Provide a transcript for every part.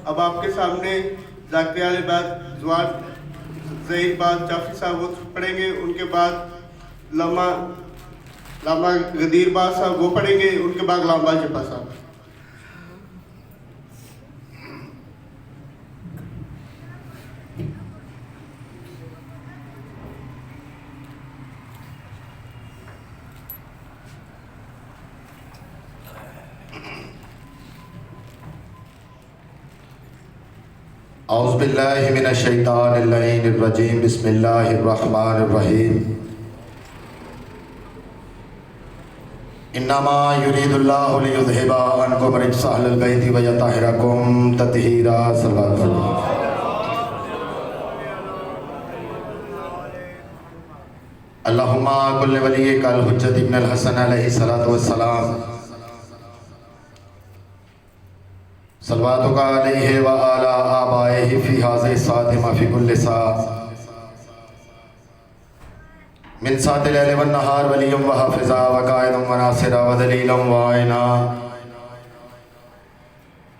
اب آپ کے سامنے ذاکر علی بات زواد ظہیر بات جعفری صاحب وہ پڑھیں گے، ان کے بعد لاما غدیر باز صاحب وہ پڑھیں گے، ان کے بعد غلام باز جپا صاحب۔ اعوذ باللہ من الشیطان اللعین الرجیم، بسم اللہ الرحمن الرحیم۔ انما یرید اللہ لیذھب عنکم الرجس اہل البیت ویطہرکم تطہیرا۔ صلی اللہ علیہ وسلم۔ اللہم کل ولیک الحجۃ ابن الحسن علیہ الصلوۃ والسلام، صلواتک علیہ وعلی آبائہ فی ھذہ الساعۃ ما فی کل ساعۃ من ساعۃ اللیل والنہار ولیا وحافظا وقائدا وناصرا ودلیلا وعینا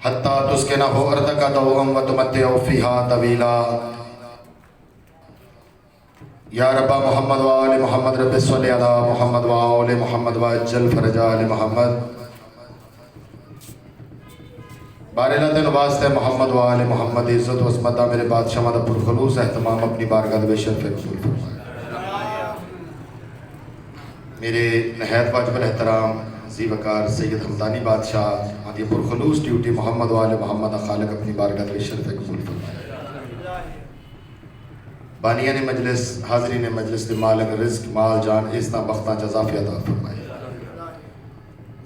حتی تسکنہ ارضک طوعا وتمتع فیہا طویلا۔ یا رب محمد وآل محمد رب صلی علی محمد وآل محمد وعجل فرج آل محمد۔ بارے لدن واسطے محمد وآل محمد عزت و عظمتہ میرے بادشاہ مدد پرخلوص اہتمام اپنی بارگاہ بے شرف قبول فرمائے۔ میرے نہایت واجب الاحترام ذی وقار سید حمدانی بادشاہ آدھی پرخلوص ڈیوٹی محمد وآل محمد خالق اپنی بارگاہ بے شرف قبول فرمائے۔ بانیان مجلس، حاضرین مجلس دے مالک رزق مال جان عزتاں بختاں جزافی عطا فرمائے۔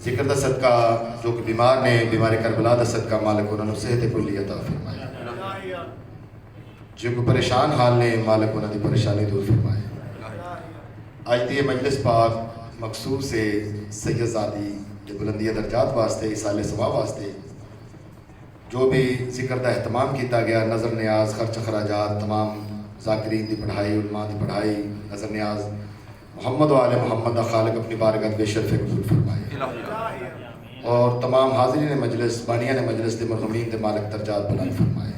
ذکر دا صدقہ جو کہ بیمار نے بیمار کربلا دا صدقہ مالک انہوں نے صحت کلی عطا فرمائے۔ جو کہ پریشان حال نے مالک انہوں نے پریشانی دور فرمائے۔ آج دی مجلس پاک مخصوص سے سید زادی جو بلندی درجات واسطے اصال ثواب واسطے جو بھی ذکر دا اہتمام کیتا گیا، نظر نیاز خرچ خراجات تمام ذاکرین دی پڑھائی علماء دی پڑھائی نظر نیاز محمد و آل محمد خالق اپنی بارگاہ بے شرف قبول فرمائے۔ اور تمام حاضرین مجلس بانیان مجلس دے مرحومین دے مالک درجات بلند فرمائے۔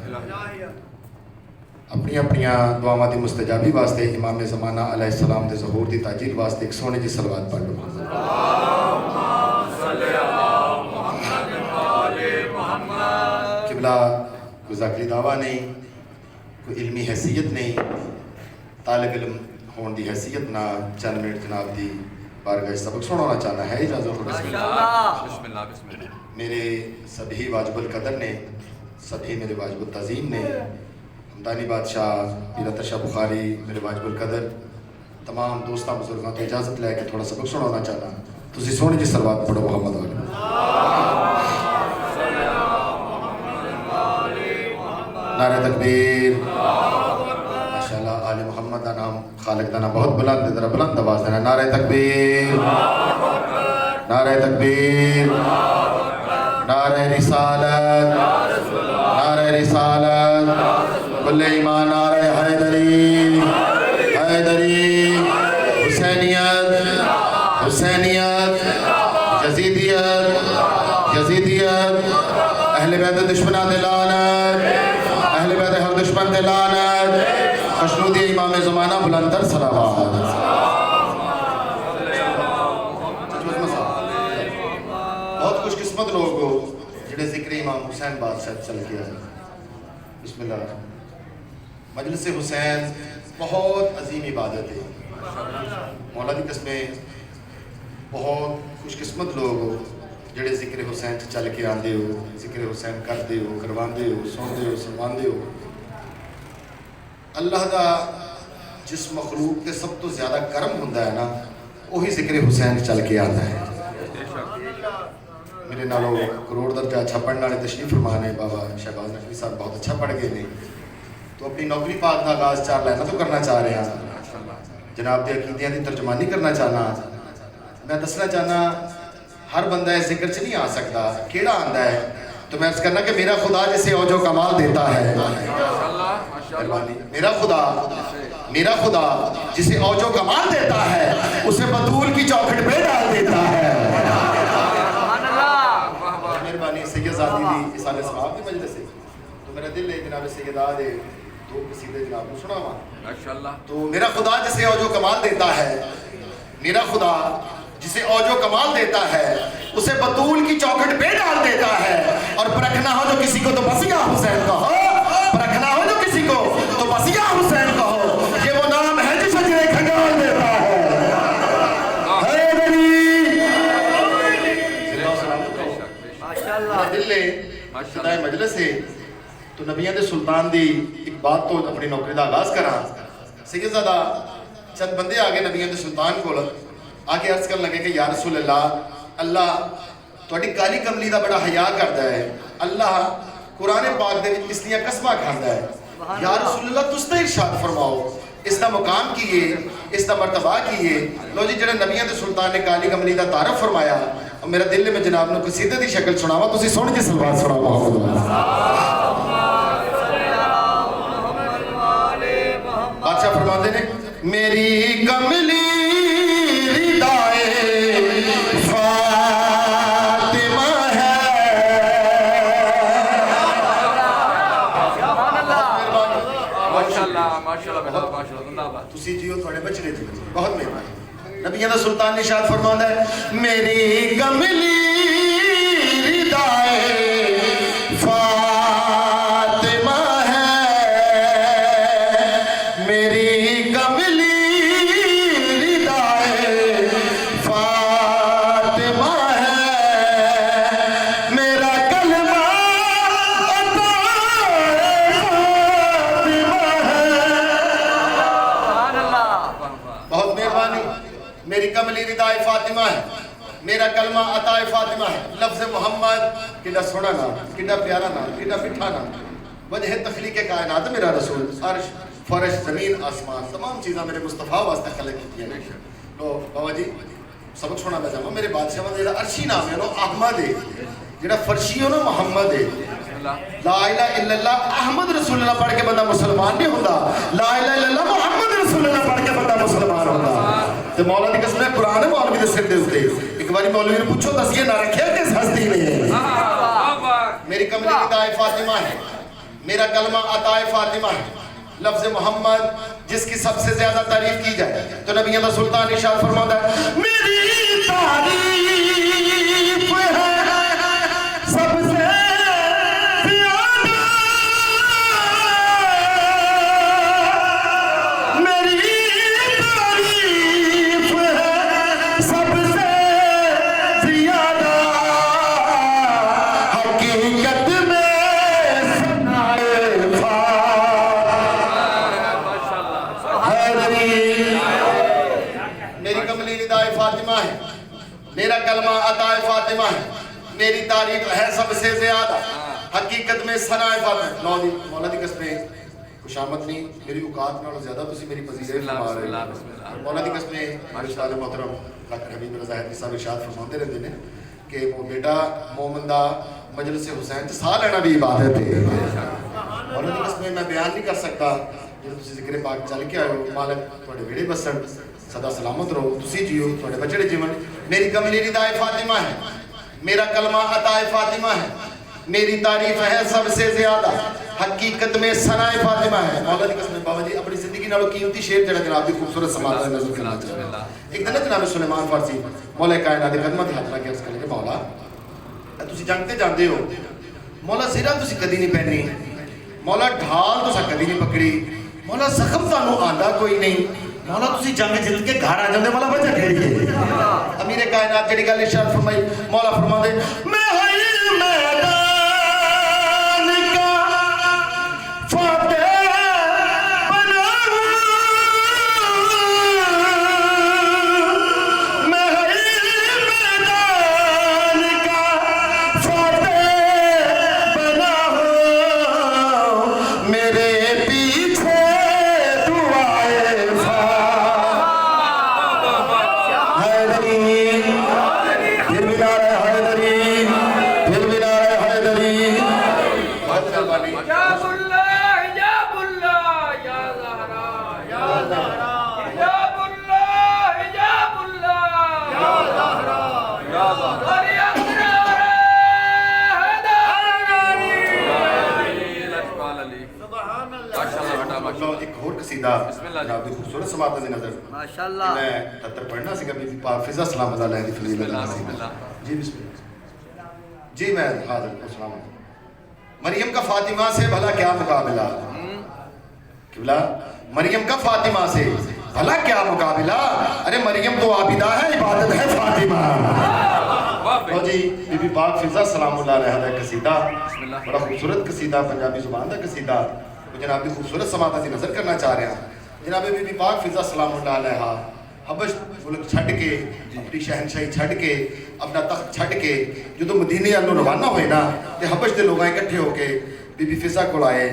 اپنی اپنیاں دعاواں دی مستجابی واسطے امام زمانہ علیہ السلام دے ظہور دی تاجیل واسطے ایک سونے جی صلوات پڑھ لو۔ قبلہ کوئی ذاکری دعویٰ نہیں، کوئی علمی حیثیت نہیں، طالب علم ہون دی حیثیت نہ چند منٹ جناب دی بارگاہ سبق سنانا چاہنا ہے۔ اجازت بسم اللہ۔ میرے سبھی واجب القدر نے، سبھی میرے واجب التعظیم نے، حمدانی بادشاہ پیرت شاہ بخاری میرے واجب القدر تمام دوستاں بزرگاں تو اجازت لے کے تھوڑا سبق سنانا چاہنا۔ تسی سونے جی صلوات پڑھو محمد والے۔ نعرہ تکبیر۔ ماشاءاللہ آل محمد دا نام خالق دا نام بہت بلند ہے، ذرا بلند آواز دینا۔ نعرہ تکبیر، نعرہ تکبیر، نعرہ رسالت، نعرہ رسالت، کل ایمان، نعرہ حیدری، حیدری، حسینیت، حسینیت، یزیدیت، یزیدیت، اہل بیت دشمنہ دے لعنت، اہل بیت ہر دشمن دے لعنت، خشنودی امام زمانہ بلندر صلوات۔ بہت خوش قسمت لوگ ہو جڑے ذکر امام حسین بادشاہ چل کے آئے۔ بسم اللہ۔ مجلس حسین بہت عظیم عبادت ہے، مولا دی قسمیں بہت خوش قسمت لوگ ہو جڑے ذکر حسین چل کے آندے ہو، ذکر حسین کردے ہو، کرواندے ہو، سوندے ہو، سنواندے ہو۔ اللہ دا جس مخلوق تے سب تو زیادہ کرم ہوندا ہے نا، وہی ذکر حسین چل کے آتا ہے۔ میرے نالوں کروڑ درجہ اچھا پڑھنے والے تشریف فرما نے، بابا شہباز نقوی صاحب بہت اچھا پڑھ گئے نے، تو اپنی نوکری پاک کا آغاز چار لائنہ تو کرنا چاہ رہے ہیں، جناب دے عقیدیاں دی ترجمانی کرنا چاہنا۔ میں دسنا چاہنا ہر بندہ اس ذکر چ نہیں آ سکتا، کیڑا آندا ہے تو میں عرض کرنا کہ میرا خدا جسے اوج و کمال دیتا ہے، میرا خدا جسے اوج و کمال دیتا ہے اسے بطول کی چوکھٹ پہ ڈال دیتا ہے۔ مہربانی سید زادی دی اصال ثواب کی مجلس سے تو میرا دل ہے جناب سیدہ دے دو قصیدے جناب کو سناواں ماشاءاللہ. تو میرا خدا جسے اوج و کمال دیتا ہے، میرا خدا جسے اوج و کمال دیتا ہے اسے بطول کی چوکھٹ پہ ڈال دیتا ہے، اور پرکھنا ہو جو کسی کو تو بس یا حسین کہو، پرکھنا ہو جو کسی کو تو بس یا حسین کہو، یہ وہ نام ہے جو شجرے کھنگال دیتا ہے۔ حیدری دل نے خدای مجلس ہے تو نبیان دے سلطان دی ایک بات تو اپنی نوکری دا آغاز کرا۔ سید زادہ چند بندے آگے نبیان دے سلطان کو آگے عرض کرنے لگے کہ یا رسول اللہ تھوڑی کالی کملی دا بڑا حیا کرتا ہے، اللہ قرآن پاک دے اس لیے قسمہ کھاندا ہے، یا رسول اللہ تس تے ارشاد فرماؤ اس دا مقام کیے، اس دا مرتبہ کیے۔ لو جی جڑے نبیان دے سلطان نے کالی کملی دا تعارف فرمایا، اور میرا دل میں جناب نے قصیدے دی شکل سناوا، تسی سن کے سلوات سناؤ محمد بادشاہ فرماتے نے میری کملی ردائے فاطمہ ہے، ماشاءاللہ ماشاءاللہ. تسی جیو تھوڑے بچڑے جی بہت مہربانی۔ نبیوں دا سلطان نے ارشاد فرماتا ہے میری کملی ردائے فاطمہ ہے، میری کملی ردائے فاطمہ ہے، میرا کلمہ بہت مہربانی۔ میری کملی ردائے فاطمہ ہے، میرا کلمہ عطا فاطمہ ہے۔ لفظ محمد کنا سونا نام، کنا پیارا نام، کنا مٹھا نام، وجہ تخلیق کائنات میرا رسول، عرش فرش زمین آسمان تمام چیزاں میرے مصطفیٰ واسطے خلق کی ہیں۔ لو بابا جی سبق سونا پہ جاؤں، میرے بادشاہ میں جڑا عرشی نام ہے نا احمد ہے، جڑا فرشی ہے نا محمد ہے۔ لا الہ الا اللہ احمد رسول اللہ پڑھ کے بندہ مسلمان نہیں ہوتا، لا الہ الا اللہ محمد رسول اللہ پڑھ کے بندہ مسلمان ہوتا۔ تو مولا دی قسم ہے قرآن ہے مولوی دے سر دے ہوتے، ایک باری مولوی نے پوچھو تسیہ نہ رکھے کس ہستی میں ہے۔ میری کملی ردائے فاطمہ ہے، میرا کلمہ عطا فاطمہ ہے، لفظ محمد جس کی سب سے زیادہ تعریف کی جائے تو نبی اللہ سلطان ارشاد فرماتا ہے میری تعریف ہے سب سے میرا کلمہ عطا فاطمہ ہے، میری تعریف ہے سب سے زیادہ، حقیقت میں ثنا فاطمہ۔ مولا دی قسمیں خوشامد نہیں، میری اوقات نالوں زیادہ تسی میری پذیرت فرما رہے ہیں۔ مولا دی قسمیں استاد محترم ڈاکٹر حبیب رضا حیدری صاحب ارشاد فرماتے رہتے ہیں کہ وہ بیٹا مومن دا مجلس حسین سا لینا بھی عبادت ہے۔ مولا دی قسمیں میں بیان نہیں کر سکتا، جب تسی ذکر پاک چل کے آئے ہو، مالک تھوڑے ویڑے بسن سدا سلامت رہو، تسی جیو تھوڑے بچڑے جیون۔ میری کملی ردائے فاطمہ ہے، میرا کلمہ عطا فاطمہ ہے، میری تعریف ہے سب سے زیادہ، حقیقت میں ثنا فاطمہ ہے۔ مولا دی قسم بابا جی اپنی زندگی نالوں قیمتی شعر جڑا جناب دی خوبصورت سماعت میں نظر کرنا چاہتا ہوں۔ ایک دن جناب سلیمان فارسی مولا کائنات دی خدمت ہاتھ لا کے عرض کرے کہ مولا تسی جنگ تے جاندے ہو، مولا زیرہ تسی کدی نہیں پہنی، مولا ڈھال تسا کدی نہیں پکڑی، مولا زخم تانوں آندا کوئی نہیں، مولا تسی جنگ جلد کے گھر آ جاندے، مولا وجہ کیڑی ہے؟ امیر کائنات جڑی گل ارشاد فرمائی، مولا فرماندے میں ہی میدان کا فاتح بنا ہوں، میں ہی میدان کا فاتح بنا ہوں، میرے پیچھے حیدری پھر بھی نعرہ حیدری قصیدہ بسم اللہ جی۔ جناب دی خوبصورت سماعت دی نظر ماشاءاللہ میں 78 پڑھنا سی بی بی پاک فضا سلام اللہ علیہ دی بسم فضیلت اللہ کا بسم قصیدہ اللہ جی بسم اللہ جی میں حاضر ہوں السلام علیکم مریم کا فاطمہ سے بھلا کیا مقابلہ قبلہ مریم کا فاطمہ سے بھلا کیا مقابلہ ارے مریم تو عابدہ ہے عبادت ہے فاطمہ اور جی بی بی پاک فضا سلام اللہ علیہ دا قصیدہ بڑا خوبصورت قصیدہ پنجابی زبان دا قصیدہ وہ جناب کی خوبصورت سماعت سے نظر کرنا چاہ رہے ہیں جناب بی بی پاک فضا سلام اللہ علیہ حبش ملک چھڑ کے اپنی شہنشاہی چھڑ کے اپنا تخت چھڑ کے جو تو مدینے اللہ روانہ ہوئے نا کہ حبش دے لوگاں اکٹھے ہو کے بی بی فضا کو آئے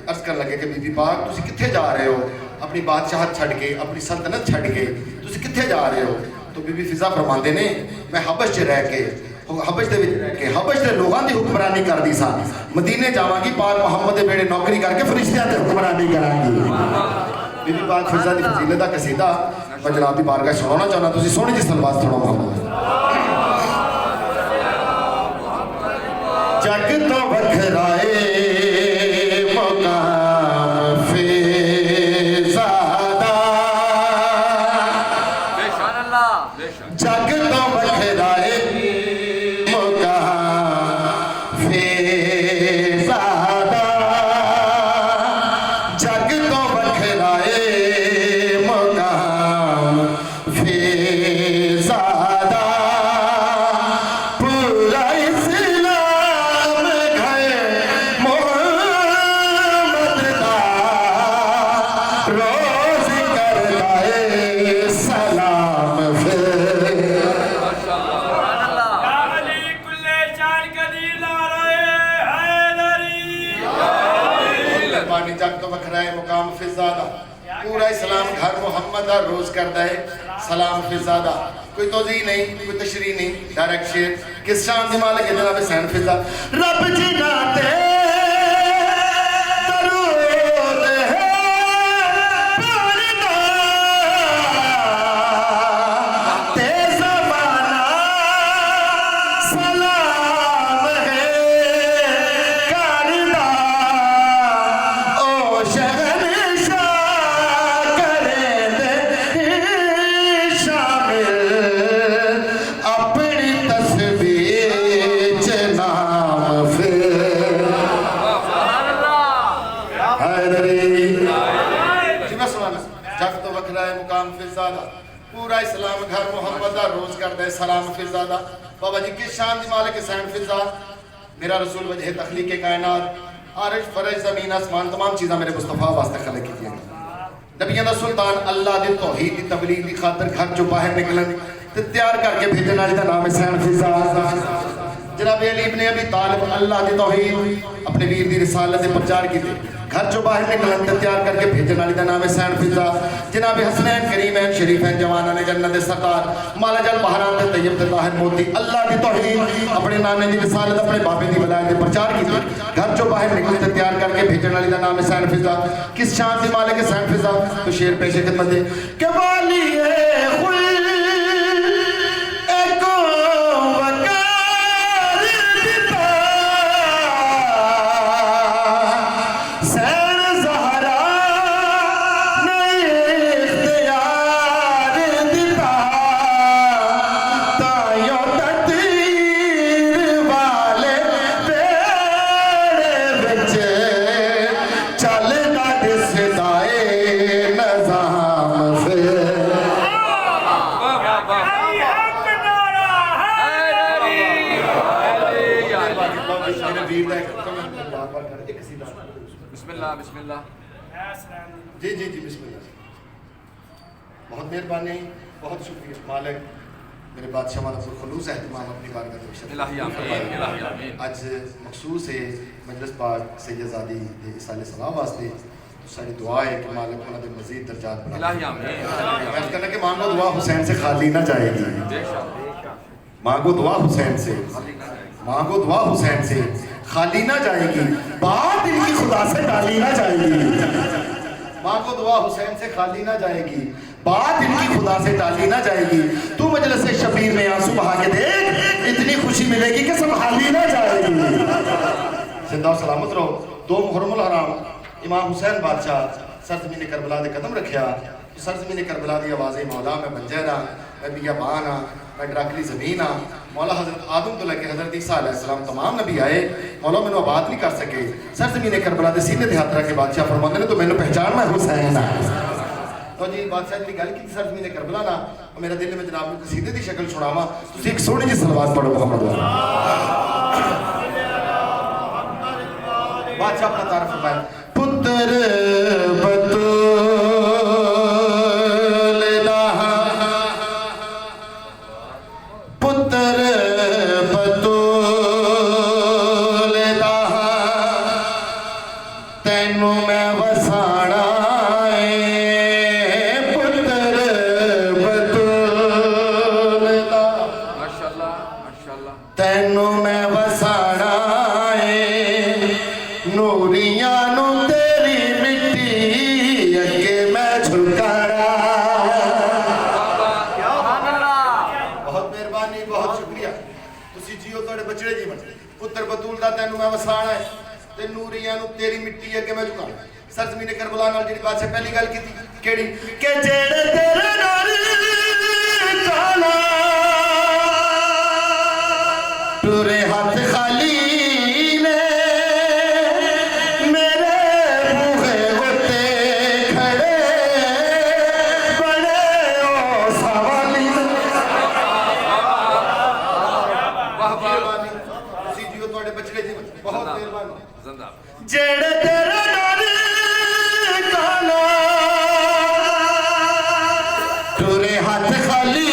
عرض کر لگے کہ بی بی پاک تسی کتھے جا رہے ہو اپنی بادشاہت چھڑ کے اپنی سلطنت چھڑ کے تسی کتھے جا رہے ہو تو بی بی فضا فرماندے نے میں حبش چ رہ کے حبش دے وچ کہ حبش دے لوگاں دی حکمرانی کر دی سا مدینے جاواں گی پاک محمد دے بیڑے نوکری کر کے فرشتیاں تے حکمرانی کراں گی بی بی پاک فضا دی فضیلت دا قصیدہ میں جناب دی بارگاہ سنانا چاہنا تسی سونی جی سلوات سنو محمد جگ تو بکھرائے مقام فضا دا بے شان اللہ بے شان جگ تو بکھرائے جگ تو بکھرائے مقام فضا دا پورا اسلام گھر محمد دا روز کرتا ہے سلام فضا دا کوئی توضیح نہیں کوئی تشریح نہیں ڈائریکٹ شیر کس شان دی مالک ہے جناب حسین فضا رب جی ناتے درود ہے پڑھنا تے زمانہ سلام ہے کرنا او شہنشاہ کرے دے شامل اپنی تصویر چ نام پھر حیدری جی میں سنانا جگ تو بکھرائے مقام فضا دا پورا اسلام گھر محمد دا روز کر دے سلام فضا دا بابا جی کس شان دی مالک حسین فضا میرا رسول وجہ تخلیق کائنات عرش فرش زمین آسمان تمام چیزاں میرے مصطفیٰ واسطے خلق کی تھی نبیوں دا سلطان اللہ دی توحید دی تبلیغ دی خاطر گھر جو باہر نکلن تے تیار کر کے بھیجن والی دا نام حسین فضا جناب علی ابن ابی طالب اللہ دی توحید اپنے ویر دی رسالت دے پرچار کیتے گھر جو باہر نکلن تے تیار کر کے بھیجن والی دا نام حسین فضا جناب حسنین کریمین شریفین جوانان جنت دے سرکار مالا جل بہران دے طیب تے طاہر موتی اللہ دی توحید اپنے نانے دی رسالت اپنے بابے دی ولایت دے پرچار کیتے گھر جو باہر نکلن تے تیار کر کے بھیجن والی دا نام حسین فضا کس شان دی مالک حسین فضا تو شیر پیش خدمت دے کہ والی خل بسم اللہ بسم اللہ جی جی جی بسم اللہ بہت مہربانی بہت شکریہ مالک میرے بادشاہ والا خلوص اہتمام اپنی بارگاہ میں بشر الہی آمین الہی آمین آج مخصوص ہے مجلس پاک سید زادی دے اصال ثواب واسطے تو ساری دعا ہے کہ مالک انہوں نے مزید درجات بڑھا الہی آمین میں کہنا کہ مانگو دعا حسین سے خالی نہ جائے گی بے شک مانگو دعا حسین سے مانگو دعا حسین سے خالی نہ جائے گی بات ان کی خدا سے ڈالی نہ جائے گی مانگو دعا حسین سے خالی نہ جائے گی بات ان کی خدا سے ڈالی نہ جائے گی تو مجلس شبیر میں آنسو بہا کے دیکھ اتنی خوشی ملے گی کہ سنبھالی نہ جائے گی زندہ و سلامت رہو دو محرم الحرام امام حسین بادشاہ سرزمین کربلا دے قدم رکھیا سرزمین کربلا دی آوازیں مولا میں بنجر ہاں میں بیابان ہاں میں ڈراکلی زمین ہاں مولا حضرت آدم تو لے کے حضرت عیسیٰ علیہ السلام تمام نبی آئے مولا میں آباد نہیں کر سکے سرزمین کربلا دے سینے دے ہاتھ رکھ کے بادشاہ فرماندے نے تو میں پہچان میں حسین ہاں تو جی بادشاہ جی گل کی سرزمین کربلا نا میرا دل میں جناب کو قصیدے دی شکل سناواں تسی ایک سونی جی صلوات پڑھو محمد والا بادشاہ اپنا تعارف فرمائے پتر بطول لہا پتر بطول لہا تینوں میں وسانا تینوں میں وسانا نوریاں نو تیری مٹی اگے میں جھکانا بہت مہربانی بہت شکریہ تسی جیو توڑے بچڑے جی بچے پتر بطول دا تینوں میں وسانا ہے تے نوریاں نو تیری مٹی اگے میں جھکانا سرزمین کربلا نال جڑی بات سے پہلی گل کی تھی کیڑی کہ جڑے تیرے نال کالا تورے ہاتھ خالی نے میرے بوہے ہوتے کھڑے بڑے او سوالی تسی جیو تواڈے بچڑے جی بہت مہربانی جڑے تیرے نال کالا تورے ہاتھ خالی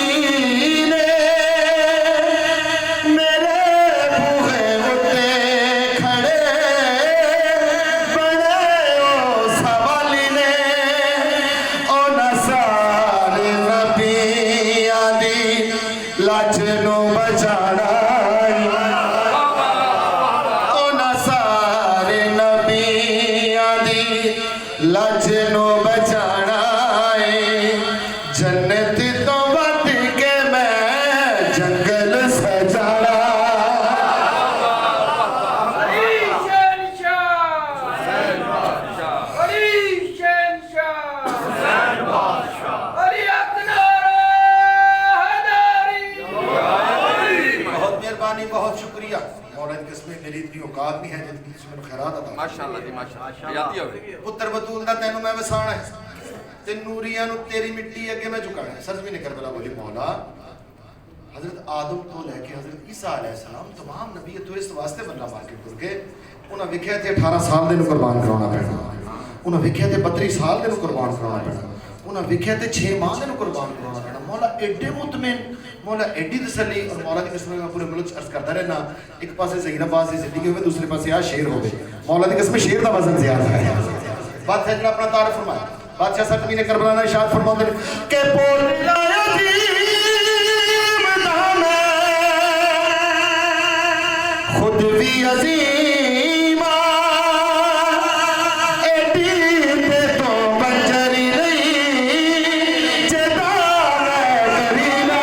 لجنو بچانا جنت تو بٹ کے میں جنگل سجانا علی شہنشاہ علی شہنشاہ علی اقنار حیدری بہت مہربانی بہت شکریہ مولا کی قسمیں میری اتنی اوقات نہیں ہے جتنی اس میں خیرات عطا ماشاءاللہ جی ماشاءاللہ یادی ہوئے پتر بطول دا تینوں میں وسانا ہے تے نوریاں نو تیری مٹی اگے میں جھکانا ہے سرزمین کربلا بولی مولا حضرت آدم تو لے کے حضرت عیسیٰ علیہ السلام تمام نبی تو اس واسطے بننا مارکٹ کر کے انہاں ویکھیا تے 18 سال دے نو قربان کرانا پینا انہاں ویکھیا تے 32 سال دے نو قربان کرانا پینا انہاں ویکھیا تے 6 ماہ دے نو قربان کرانا پینا مولا ایڈے مطمئن مولا ایڈی تسلی اور مولا دی قسم میں پورے ملک عرض کرتا رہنا ایک پاسے زینب باز دی زندگی ہوئے دوسرے پاسے آ شیر ہوئے مولا دی قسم شیر دا وزن زیادہ ہے بادشاہ جناب اپنا تعارف فرمائے بادشاہ سرزمین کربلا نے ارشاد فرماتے ہیں کہ بول لایا عظیم نام خود بھی عظیم ایڈی تے تو بنجری نہیں جدا میں کرینا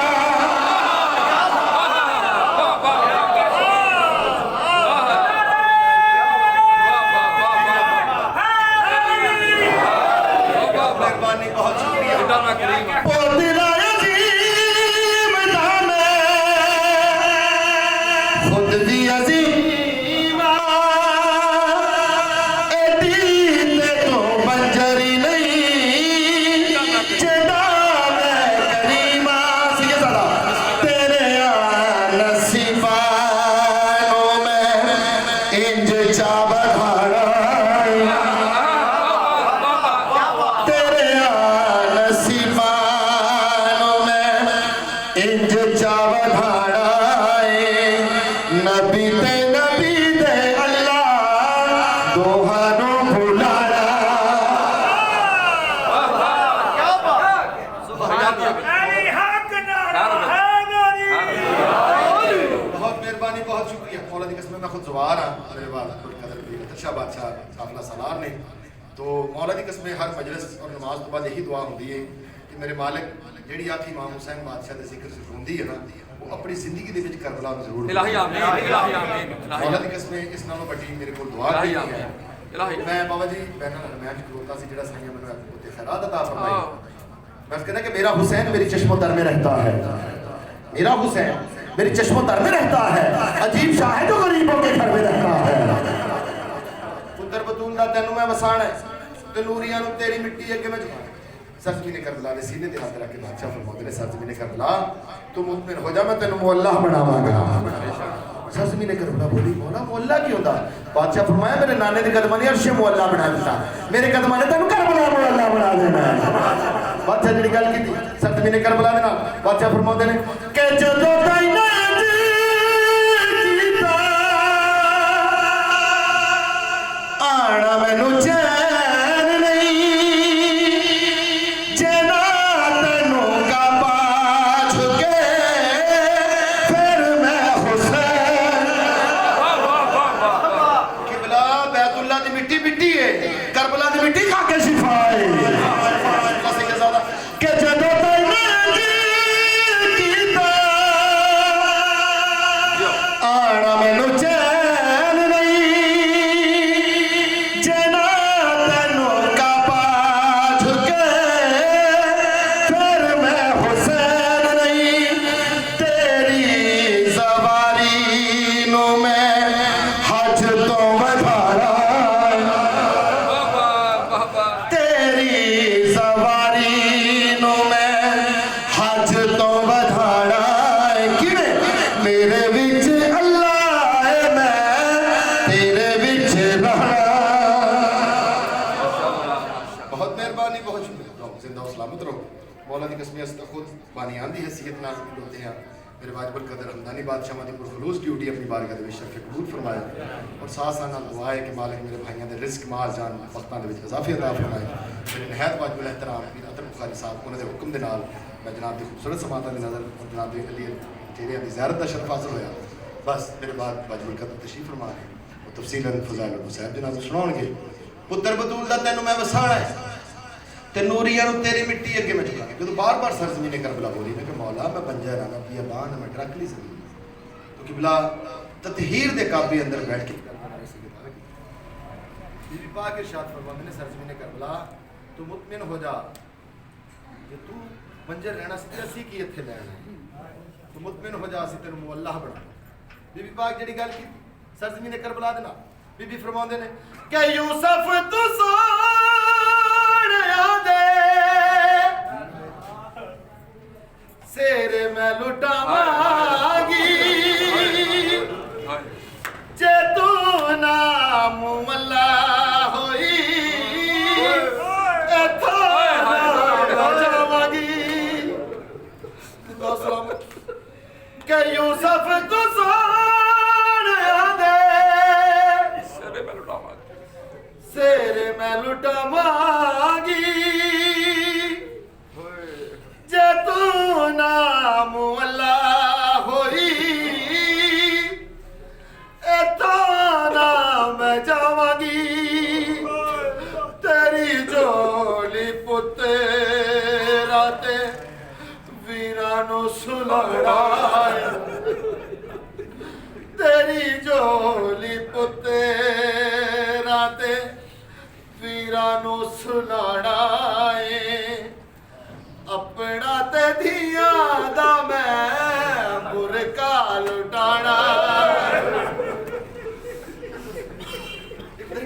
مہربانی بہت شکریہ خود بھی عظیم ایڈی تے تو بنجری نہیں جدا میں کریما سیدھے سادا تیرے نصیبانوں میں انج چا بڑھانا تیرے نصیبانوں میں انج چا بڑھانا نبی دے اللہ دوہانوں بھولانا بہت مہربانی بہت شکریہ مولا دی قسم میں خود زوار ہاں میرے بعد قدر شاہ بادشاہ قافلہ سالار نے تو مولا دی قسم ہر مجلس اور نماز کے بعد یہی دعا ہوتی ہے کہ میرے مالک جیڑی آتی امام حسین بادشاہ دے ذکر سے روندی ہے نا وہ اپنی زندگی دے وچ کربلا نوں ضرور الہی آمین الہی آمین مولا دی قسم اس نالوں بڑی میرے کو دعا کی ہے الہی میں بابا جی بین الحرمین کھلوتا سی جڑا سائیں میں اتنے خیرات عطا فرمائی میں کہنا کہ میرا حسین میری چشم و در میں رہتا ہے میرا حسین میری چشم و در میں رہتا ہے عجیب شاہ ہے جو غریبوں کے گھر میں رہتا ہے پتر بطول دا تینوں میں وسان ہے تنوریاں نو تیری مٹی اگے میں جھکا سرزمین کربلا نے سینے تے ہاتھ رکھ کے بادشاہ فرماتے نے سرزمین کربلا تو مطمئن ہو جا میں تینوں مولا بناواں گا سرزمین کربلا بولی مولا مولا کی ہوتا بادشاہ فرمایا میرے نانے دے قدماں نے عرش مولا بنا دیتا میرے قدماں نے تینوں کربلا مولا بنا دینا بادشاہ جڑی گل کیتی سرزمین کربلا دے نال بادشاہ فرماتے نے کہ جدوں تائیں آنا مینوں چین نہیں جنا تینوں کا پا جھکے پھر میں حسین قبلہ بیت اللہ دی مٹی مٹی ہے کربلا دی مٹی کھا کے شفا ہے کہ جدوں تینوں کیتا آنا مینوں چین جنا تینوں کا پا جھکے پھر میں حسین نہیں تیری زواری نو میں حج تو بدھارا تیری زواری نو میں حج تو بدھارا کیویں میرے وچ اللہ ہے میں تیرے وچ رہنا بہت مہربانی بہت شکریہ زندہ و سلامت رہو مولا دی قسمی است خود بانیان دی حیثیت نال ہوتے ہیں میرے واجب القدر حمدانی بادشاہ مدی پرخلوص ڈیوٹی اپنی بارگاہ دے وچ شرف قبول فرمایا اور ساتھ ساتھ نال دعا ہے کہ مالک میرے بھائیاں دے رزق مال جان وقتاں دے وچ اضافی عطا فرمائے میرے نہایت واجب الاحترام پیر عطر بخاری صاحب انہاں دے حکم دے نال میں جناب دی خوبصورت سماعتاں دی نظر اور جناب دی علی چہرے دی زیارت دا شرف حاصل ہویا بس میرے بعد واجب القدر تشریف فرما رہے ہیں اور تفصیلاً فضائل المصائب جناب سناؤ گے پتر بطول دا تینوں میں وسانا ہے تے نوریاں نو تیری مٹی اگے میں جھکا کے تو بار بار سرزمین کربلا بولی میں کہ مولا میں بنجر ہاں میں بیابان میں ٹرک لی زمین تو قبلہ تطہیر دے کعبے اندر بیٹھ کے بی بی پاک ارشاد فرماتے نے سرزمین کربلا تو مطمئن ہو جا کہ تو بنجر رہنا سی اسی کی اتھے لینا تو مطمئن ہو جا اسی تینوں مولا بنا بی بی پاک جڑی گل کی سرزمین کربلا دے نال بی بی فرماندے نے کہ یوسف تو سیرے میں لٹا مانگی جے تو نام ملا ہوئی ایتھا جاوانگی کہ یوسف تو سوڑیا دے سیرے میں لٹا مانگی جے تو نام اللہ ہوئی ایتھا نام جاوانگی تیری جولی پتیرا تے ویرانو سلڑائے تیری جولی پتیرا تے ویرانو سلڑائے اپنا تے دھیاں دا میں برکا لٹانا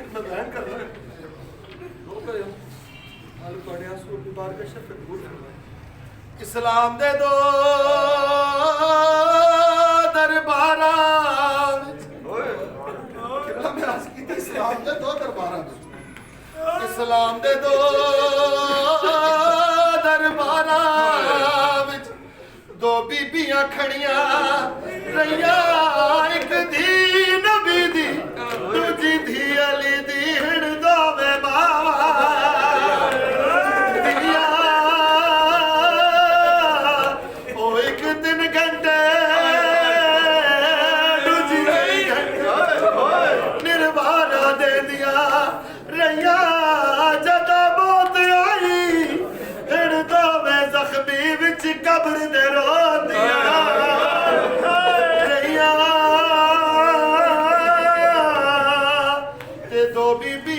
میں بیان کر رہا اسلام دے دو درباراں اسلام دے دو درباراں اسلام دے دو درباراں وچ دو بیبیاں کھڑیاں رہیاں ایک دھی نبی دی دوجی دھی علی دی ہن دوویں ماواں دھیاں او ایک دن گھنٹے دوجی گھنٹے نروانا دے دیا رہیاں جدا موت آئی ہن دوویں زخمی وچ قبر دے رو دیا رہیاں تے دو بیبی